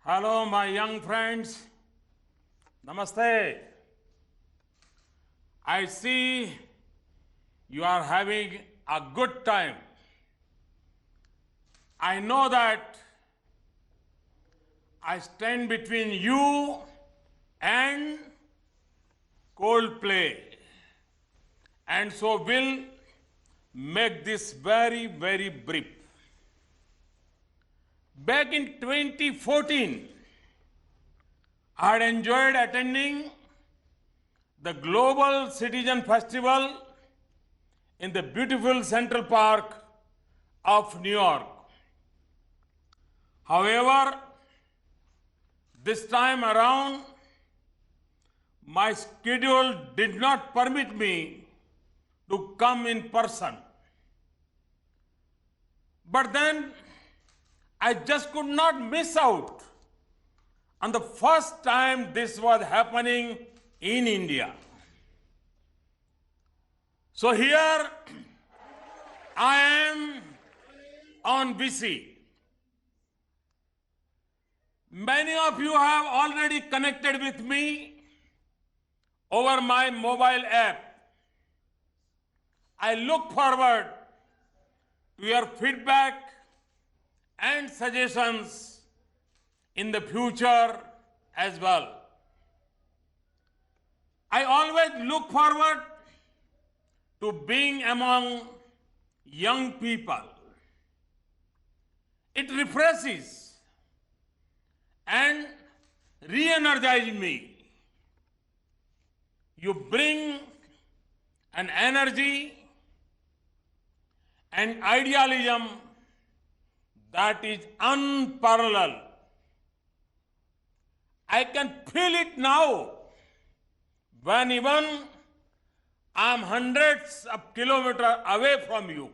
Hello, my young friends. Namaste. I see you are having a good time. I know that I stand between you and Coldplay, and so will make this very, very brief. Back in 2014, I had enjoyed attending the Global Citizen Festival in the beautiful Central Park of New York. However, this time around, my schedule did not permit me to come in person. But then I just could not miss out on the first time this was happening in India. So here I am on BC. Many of you have already connected with me over my mobile app. I look forward to your feedback and suggestions in the future as well. I always look forward to being among young people. It refreshes and re-energizes me. You bring an energy and idealism that is unparalleled. I can feel it now when even I am hundreds of kilometers away from you.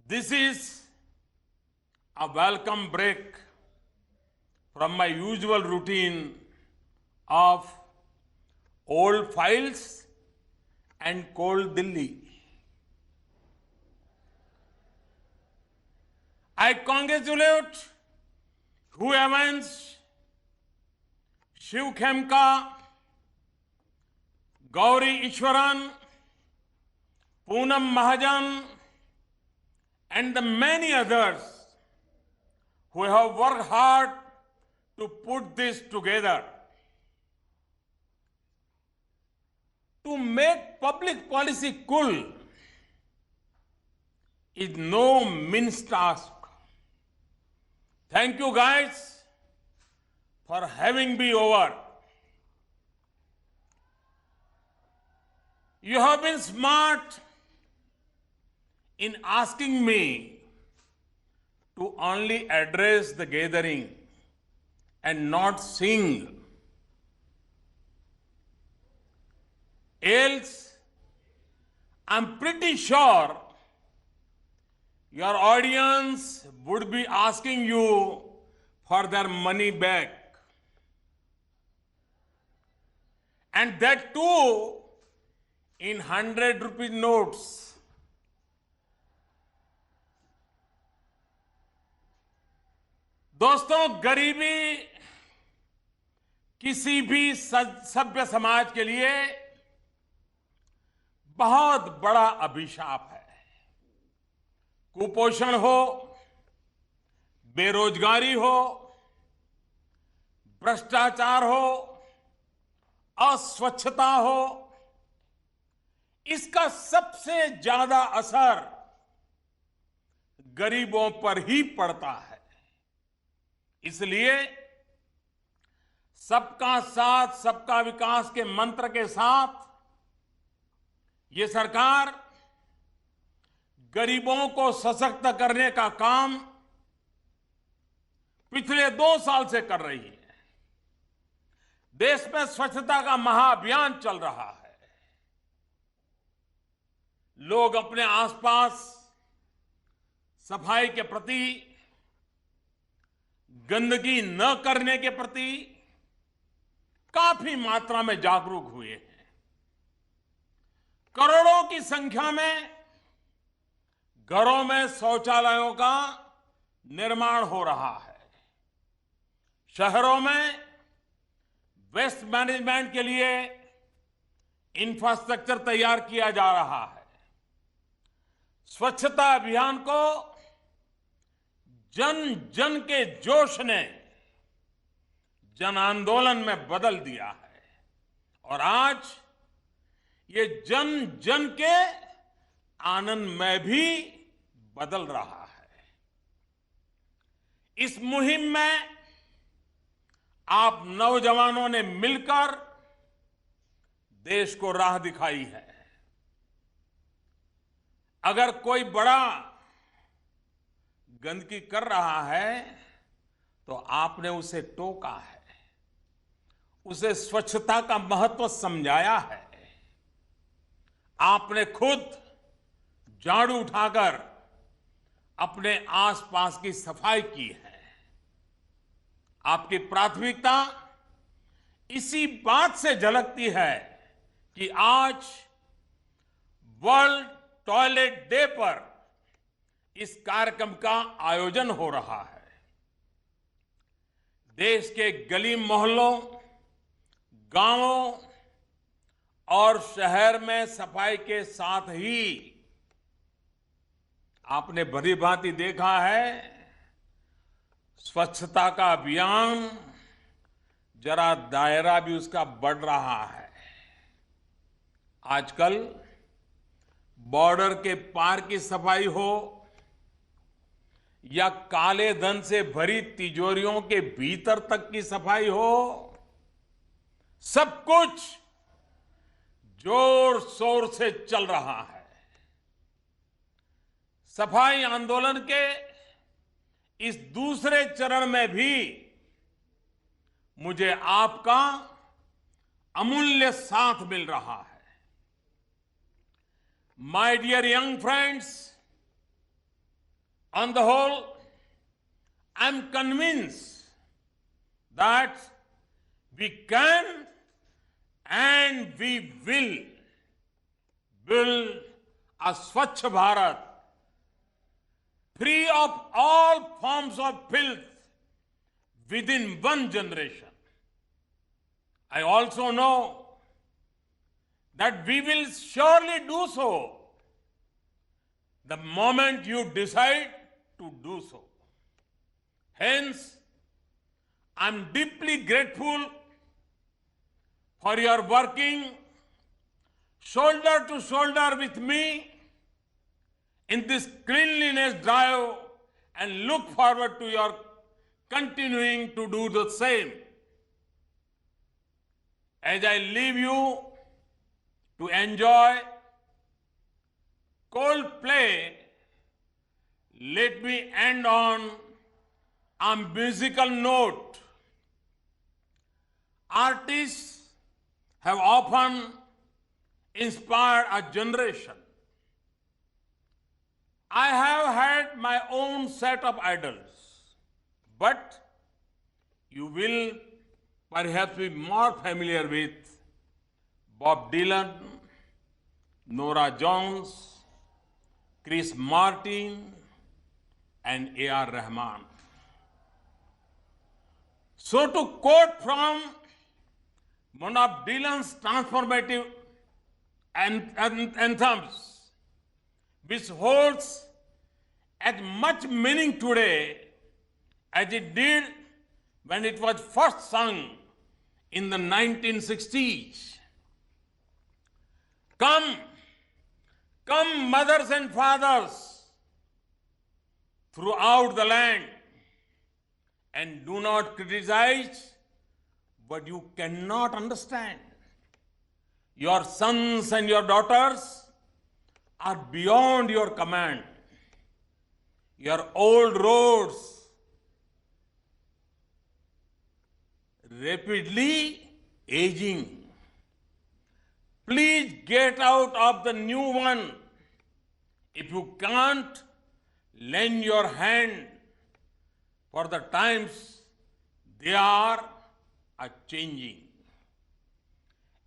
This is a welcome break from my usual routine of old files and cold Delhi. I congratulate Hu Evans, Shiv Khemka, Gauri Ishwaran, Poonam Mahajan, and the many others who have worked hard to put this together. To make public policy cool is no mean task. Thank you guys for having me over. You have been smart in asking me to only address the gathering and not sing. Else, I'm pretty sure your audience would be asking you for their money back. And that too in 100 rupee notes. दोस्तों, गरीबी किसी भी सभ्य समाज के लिए बहुत बड़ा अभिशाप है। कुपोषण हो, बेरोजगारी हो, भ्रष्टाचार हो, अस्वच्छता हो, इसका सबसे ज्यादा असर गरीबों पर ही पड़ता है। इसलिए सबका साथ सबका विकास के मंत्र के साथ ये सरकार गरीबों को सशक्त करने का काम पिछले 2 साल से कर रही है। देश में स्वच्छता का महाअभियान चल रहा है। लोग अपने आसपास सफाई के प्रति, गंदगी न करने के प्रति काफी मात्रा में जागरूक हुए हैं। करोड़ों की संख्या में घरों में शौचालयों का निर्माण हो रहा है। शहरों में वेस्ट मैनेजमेंट के लिए इंफ्रास्ट्रक्चर तैयार किया जा रहा है। स्वच्छता अभियान को जन जन के जोश ने जन आंदोलन में बदल दिया है और आज ये जन जन के आनंद में भी बदल रहा है। इस मुहिम में आप नौजवानों ने मिलकर देश को राह दिखाई है। अगर कोई बड़ा गंदगी कर रहा है तो आपने उसे टोका है, उसे स्वच्छता का महत्व समझाया है। आपने खुद झाड़ू उठाकर अपने आसपास की सफाई की है। आपकी प्राथमिकता इसी बात से झलकती है कि आज वर्ल्ड टॉयलेट डे पर इस कार्यक्रम का आयोजन हो रहा है। देश के गली मोहल्लों, गांवों और शहर में सफाई के साथ ही आपने भली भांति देखा है स्वच्छता का अभियान जरा दायरा भी उसका बढ़ रहा है। आजकल बॉर्डर के पार की सफाई हो या काले धन से भरी तिजोरियों के भीतर तक की सफाई हो, सब कुछ जोर शोर से चल रहा है। सफाई आंदोलन के इस दूसरे चरण में भी मुझे आपका अमूल्य साथ मिल रहा है। My dear young friends, on the whole, I'm convinced that we can and we will build a Swachh Bharat free of all forms of filth within one generation. I also know that we will surely do so the moment you decide to do so. Hence, I'm deeply grateful for your working shoulder to shoulder with me in this cleanliness drive and look forward to your continuing to do the same. As I leave you to enjoy Coldplay, let me end on a musical note. Artists have often inspired a generation. I have had my own set of idols, but you will perhaps be more familiar with Bob Dylan, Nora Jones, Chris Martin, and A.R. Rahman. So to quote from one of Dylan's transformative anthems, which holds as much meaning today as it did when it was first sung in the 1960s. Come, come mothers and fathers throughout the land, and do not criticize what you cannot understand. Your sons and your daughters are beyond your command. Your old roads rapidly aging. Please get out of the new one. If you can't, lend your hand, for the times they are changing.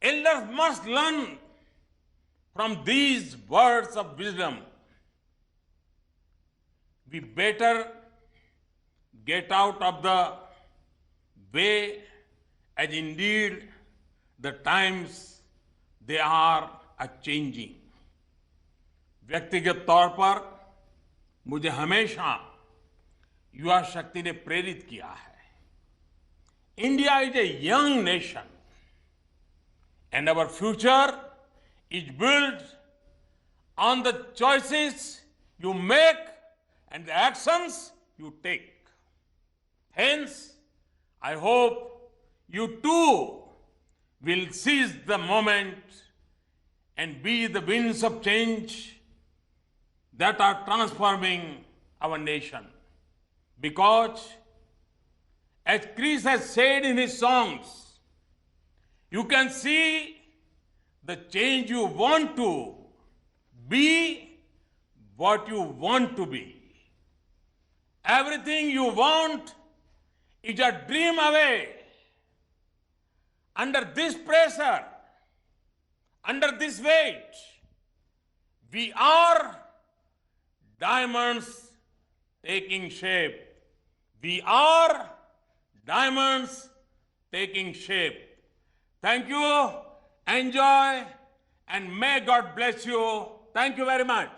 Elders must learn from these words of wisdom. We better get out of the way, as indeed the times they are a changing. व्यक्तिगत तौर पर मुझे हमेशा युवा शक्ति ने प्रेरित किया है. India is a young nation and our future is built on the choices you make and the actions you take. Hence, I hope you too will seize the moment and be the winds of change that are transforming our nation. Because, as Chris has said in his songs, you can see the change you want to be what you want to be. Everything you want is a dream away. Under this pressure, under this weight, we are diamonds taking shape. We are diamonds taking shape. Thank you, enjoy, and may God bless you. Thank you very much.